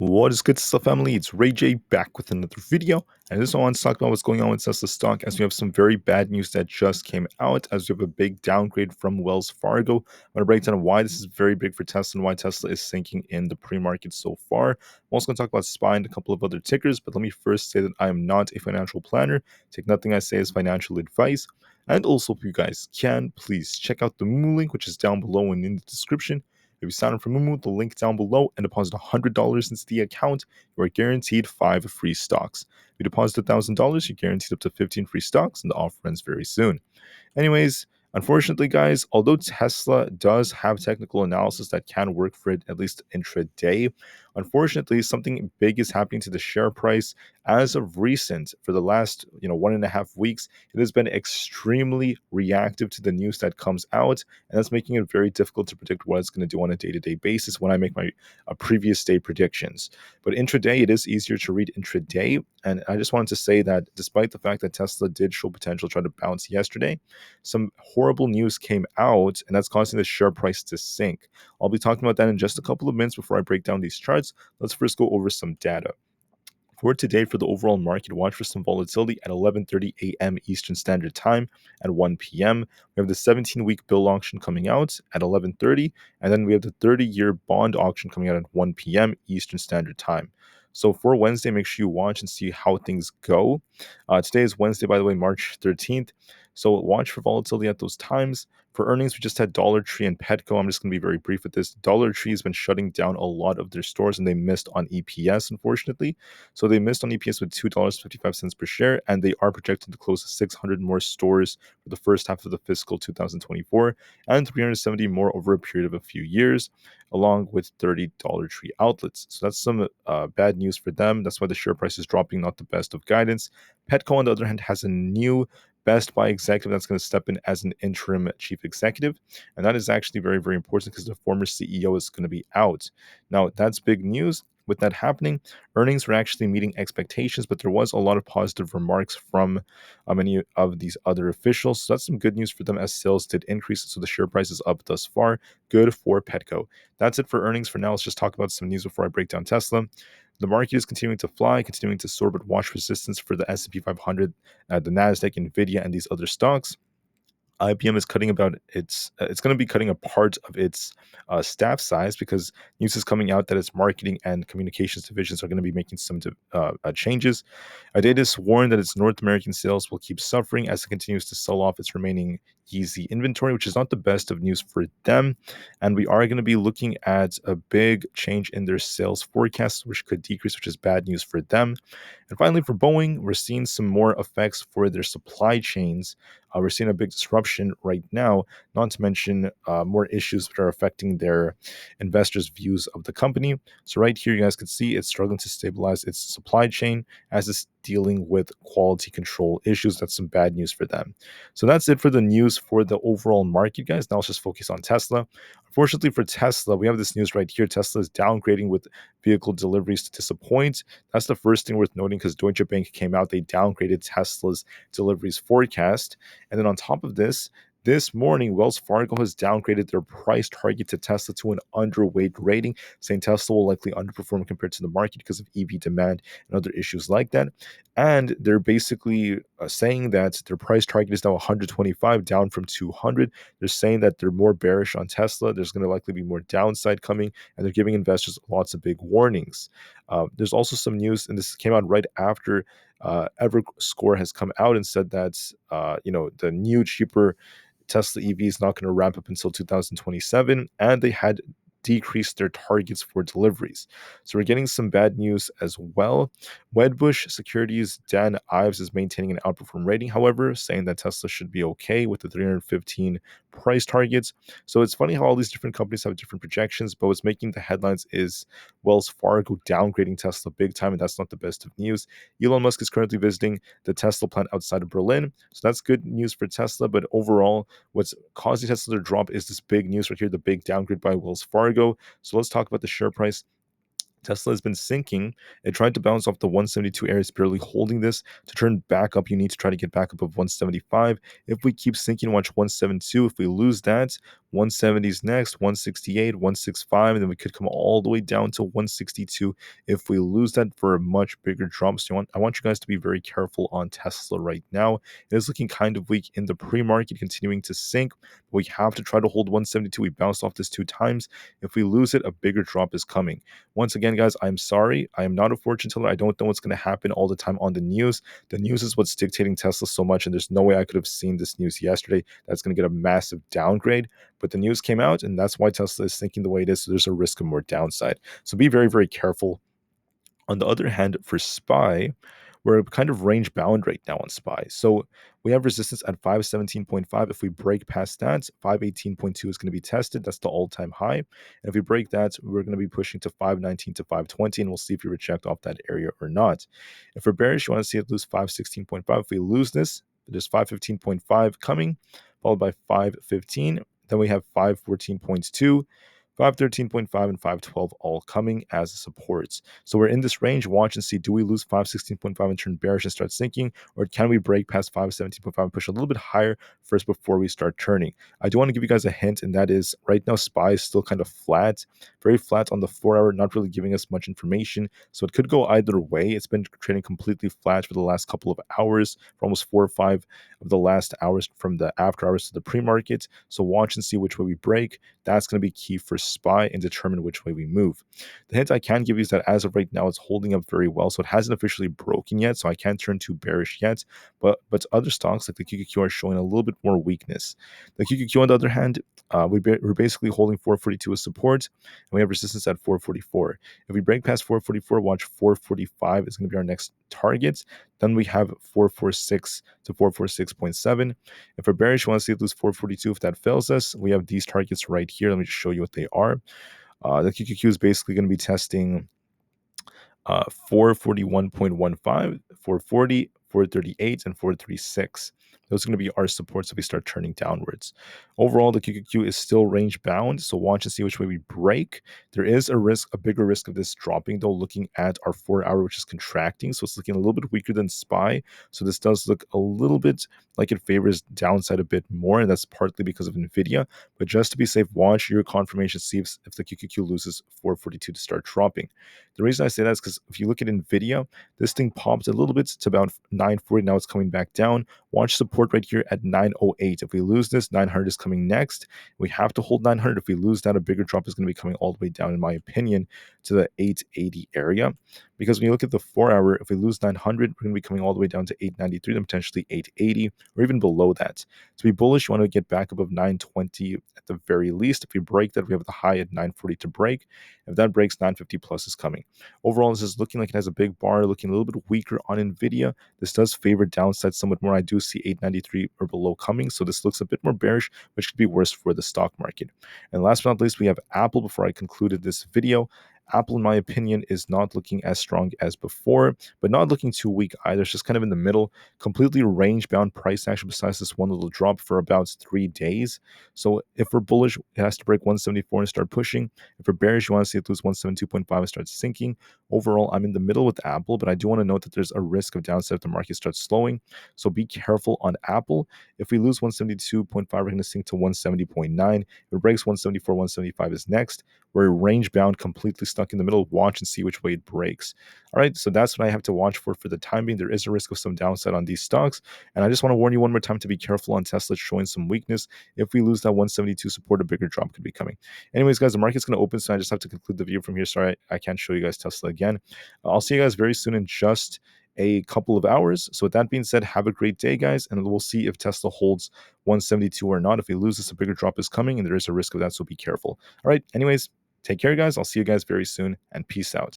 What is good, Tesla family? It's Ray J back with another video, and this one wants to talk about what's going on with Tesla stock as we have some very bad news that just came out as we have a big downgrade from Wells Fargo. I'm going to break down why this is very big for Tesla and why Tesla is sinking in the pre-market so far. I'm also going to talk about SPY and a couple of other tickers, but let me first say that I am not a financial planner. Take nothing I say as financial advice. And also, if you guys can, please check out the Moo link, which is down below and in the description. If you sign up for Moomoo, the link down below, and deposit $100 into the account, you are guaranteed 5 free stocks. If you deposit $1,000, you're guaranteed up to 15 free stocks, and the offer ends very soon. Anyways, unfortunately, guys, although Tesla does have technical analysis that can work for it at least intraday, unfortunately, something big is happening to the share price. As of recent, for the last 1.5 weeks, it has been extremely reactive to the news that comes out, and that's making it very difficult to predict what it's going to do on a day-to-day basis when I make my previous day predictions. But intraday, it is easier to read intraday, and I just wanted to say that despite the fact that Tesla did show potential to try to bounce yesterday, some horrible news came out, and that's causing the share price to sink. I'll be talking about that in just a couple of minutes before I break down these charts. Let's first go over some data. For today, for the overall market, watch for some volatility at 11:30 a.m. Eastern Standard Time at 1 p.m. We have the 17-week bill auction coming out at 11:30, and then we have the 30-year bond auction coming out at 1 p.m. Eastern Standard Time. So for Wednesday, make sure you watch and see how things go. Today is Wednesday, by the way, March 13th. So watch for volatility at those times. For earnings, we just had Dollar Tree and Petco. I'm just going to be very brief with this. Dollar Tree has been shutting down a lot of their stores, and they missed on EPS, unfortunately. So they missed on EPS with $2.55 per share, and they are projected to close 600 more stores for the first half of the fiscal 2024 and 370 more over a period of a few years, along with 30 Dollar Tree outlets. So that's some bad news for them. That's why the share price is dropping, not the best of guidance. Petco, on the other hand, has a new Best Buy executive that's going to step in as an interim chief executive. And that is actually very, very important because the former CEO is going to be out. Now, that's big news. With that happening, earnings were actually meeting expectations, but there was a lot of positive remarks from many of these other officials. So that's some good news for them as sales did increase. So the share price is up thus far. Good for Petco. That's it for earnings for now. Let's just talk about some news before I break down Tesla. The market is continuing to fly, continuing to soar, but watch resistance for the S&P 500, the Nasdaq, Nvidia, and these other stocks. IBM is cutting about it's going to be cutting a part of its staff size because news is coming out that its marketing and communications divisions are going to be making some changes. Adidas warned that its North American sales will keep suffering as it continues to sell off its remaining Yeezy inventory, which is not the best of news for them. And we are going to be looking at a big change in their sales forecast, which could decrease, which is bad news for them. And finally, for Boeing, we're seeing some more effects for their supply chains. We're seeing a big disruption right now, not to mention more issues that are affecting their investors' views of the company. So right here, you guys can see it's struggling to stabilize its supply chain as it's dealing with quality control issues. That's some bad news for them. So that's it for the news for the overall market, guys. Now let's just focus on Tesla. Unfortunately for Tesla, we have this news right here. Tesla is downgrading with vehicle deliveries to disappoint. That's the first thing worth noting because Deutsche Bank came out. They downgraded Tesla's deliveries forecast. And then on top of this morning, Wells Fargo has downgraded their price target to Tesla to an underweight rating, saying Tesla will likely underperform compared to the market because of EV demand and other issues like that. And they're basically saying that their price target is now 125, down from 200. They're saying that they're more bearish on Tesla. There's going to likely be more downside coming, and they're giving investors lots of big warnings. There's also some news, and this came out right after Everscore has come out and said that the new cheaper Tesla EV is not going to ramp up until 2027, and they had decreased their targets for deliveries. So we're getting some bad news as well. Wedbush Securities' Dan Ives is maintaining an outperform rating, however, saying that Tesla should be okay with the 315 price targets. So it's funny how all these different companies have different projections, but what's making the headlines is Wells Fargo downgrading Tesla big time, and that's not the best of news. Elon Musk is currently visiting the Tesla plant outside of Berlin, so that's good news for Tesla, but overall, what's causing Tesla to drop is this big news right here, the big downgrade by Wells Fargo. So let's talk about the share price. Tesla has been sinking. It tried to bounce off the 172 area. It's barely holding this. To turn back up, you need to try to get back up of 175. If we keep sinking, watch 172. If we lose that, 170 is next, 168, 165, and then we could come all the way down to 162 if we lose that for a much bigger drop. So I want you guys to be very careful on Tesla right now. It is looking kind of weak in the pre-market, continuing to sink. We have to try to hold 172. We bounced off this 2 times. If we lose it, a bigger drop is coming. Once again, guys, I'm sorry. I am not a fortune teller. I don't know what's going to happen all the time on the news. The news is what's dictating Tesla so much, and there's no way I could have seen this news yesterday that's going to get a massive downgrade. But the news came out, and that's why Tesla is thinking the way it is. So there's a risk of more downside. So be very, very careful. On the other hand, for SPY, we're kind of range bound right now on SPY. So we have resistance at 517.5. If we break past that, 518.2 is going to be tested. That's the all-time high. And if we break that, we're going to be pushing to 519 to 520, and we'll see if we reject off that area or not. If we're bearish, you want to see it lose 516.5. If we lose this, there's 515.5 coming, followed by 515. Then we have 514.2. 513.5 and 512 all coming as supports. So we're in this range. Watch and see, do we lose 516.5 and turn bearish and start sinking, or can we break past 517.5 and push a little bit higher first before we start turning? I do want to give you guys a hint, and that is right now SPY is still kind of flat, very flat on the 4-hour, not really giving us much information. So it could go either way. It's been trading completely flat for the last couple of hours, for almost 4 or 5 of the last hours from the after hours to the pre-market. So watch and see which way we break. That's going to be key for SPY and determine which way we move. The hint I can give you is that as of right now, it's holding up very well. So it hasn't officially broken yet. So I can't turn too bearish yet. But other stocks like the QQQ are showing a little bit more weakness. The QQQ, on the other hand, we're basically holding 442 as support, and we have resistance at 444. If we break past 444, watch 445 is going to be our next target. Then we have 446 to 446.7. If we're bearish, we want to see it lose 442. If that fails us, we have these targets right here. Let me just show you what they are. The QQQ is basically going to be testing 441.15, 440, 438, and 436. Those are going to be our supports if we start turning downwards. Overall, the QQQ is still range bound, so watch and see which way we break. There is a bigger risk of this dropping, though, looking at our 4-hour, which is contracting, so it's looking a little bit weaker than SPY. So this does look a little bit like it favors downside a bit more, and that's partly because of Nvidia. But just to be safe, watch your confirmation, see if the QQQ loses 442 to start dropping. The reason I say that is because if you look at Nvidia, this thing popped a little bit to about 940. Now it's coming back down. Watch support right here at 908. If we lose this, 900 is coming next. We have to hold 900. If we lose that, a bigger drop is going to be coming all the way down, in my opinion, to the 880 area. Because when you look at the 4-hour, if we lose 900, we're going to be coming all the way down to 893, then potentially 880, or even below that. To be bullish, you want to get back above 920 at the very least. If we break that, we have the high at 940 to break. If that breaks, 950 plus is coming. Overall, this is looking like it has a big bar, looking a little bit weaker on Nvidia. This does favor downside somewhat more. I do see 893 or below coming, so this looks a bit more bearish, which could be worse for the stock market. And last but not least, we have Aapl. Before I concluded this video, Aapl, in my opinion, is not looking as strong as before, but not looking too weak either. It's just kind of in the middle, completely range-bound price action besides this one little drop for about 3 days. So if we're bullish, it has to break 174 and start pushing. If we're bearish, you want to see it lose 172.5 and start sinking. Overall, I'm in the middle with Aapl, but I do want to note that there's a risk of downside if the market starts slowing. So be careful on Aapl. If we lose 172.5, we're going to sink to 170.9. If it breaks 174, 175 is next. We're range-bound, completely stuck in the middle. Watch and see which way it breaks. All right, so that's what I have to watch for the time being. There is a risk of some downside on these stocks, and I just want to warn you one more time to be careful on Tesla. It's showing some weakness. If we lose that 172 support, a bigger drop could be coming. Anyways, guys, the market's going to open, so I just have to conclude the video from here. Sorry, I can't show you guys Tesla again. I'll see you guys very soon in just a couple of hours. So with that being said, have a great day, guys, and we'll see if Tesla holds 172 or not. If we lose this, a bigger drop is coming, and there is a risk of that, so be careful. All right, anyways, take care, guys. I'll see you guys very soon, and peace out.